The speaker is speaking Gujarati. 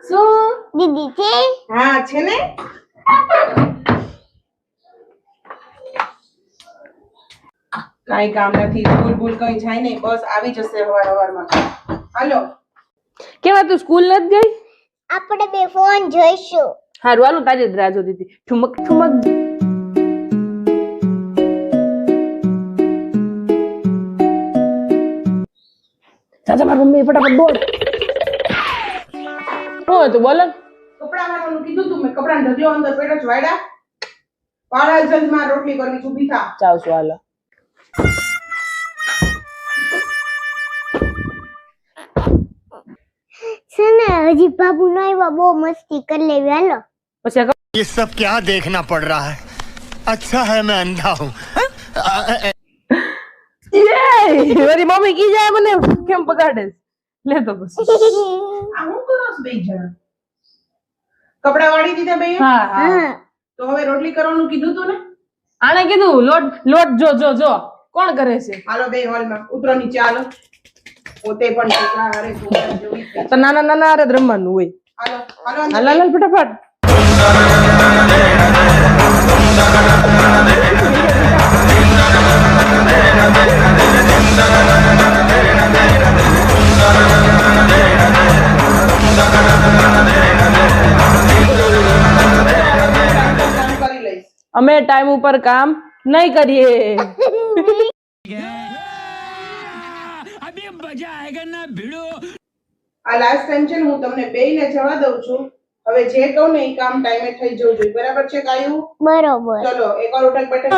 શું દીદી છે? હા છે ને. કાઈ કામ નથી, સ્કૂલ ભૂલ કઈ જાય નહીં, બસ આવી જશે હવારમાં. હાલો કેવા તું સ્કૂલ નથી ગઈ? આપણે બે ફોન જોઈશું. હારું હાલો, તારી જ રાહ જોતી હતી. ઠુમક ઠુમક. ચાચા મારી મમ્મી ફટાફટ દોડ. શું હતું બોલો? કપડા વાળવાનું કીધું તું મેં, કપડા ઢગલો અંદર પેટો જ વાયડા. પાડા જલ્દમાં રોટલી કરવી, ઊભી થા. ચાવ છું હાલો. સને હજી બાબુ નો આવ્યો, બહુ મસ્તી કરી લેવી. હાલો પછી ये सब क्या देखना पड़ रहा है? अच्छा है मैं अंधा हूँ. મારી મમ્મી કી જાય મને કેમ બગાડે લે તો પછી. આ હું કરો છો બે જણા? કપડા વાળી દીધા બે? હા હા. હા તો હવે રોટલી કરવાનું કીધું તું ને. આણે કીધું લોટ જો જો જો કોણ કરે છે? હાલો બે હોલમાં ઉતરો નીચે. હાલો પોતે પણ છોકરા હારે છોકરા જેવી છે. તો નાના નાના હારે જ રમવાનું હોય. હાલો હાલો અંદર. હાલ હાલ ફટાફટ. કામ કરી લઈશ. અમે ટાઈમ ઉપર કામ નહીં કરીએ. આ લાસ્ટ ટાઈમ છે ને, હું તમને બેયને જવા દઉં છું. હવે જે કહું ને એ કામ ટાઈમે થઈ જવું જોઈએ. બરાબર છે કાયું? બરોબર. ચલો એક વાર ઉઠક બેઠક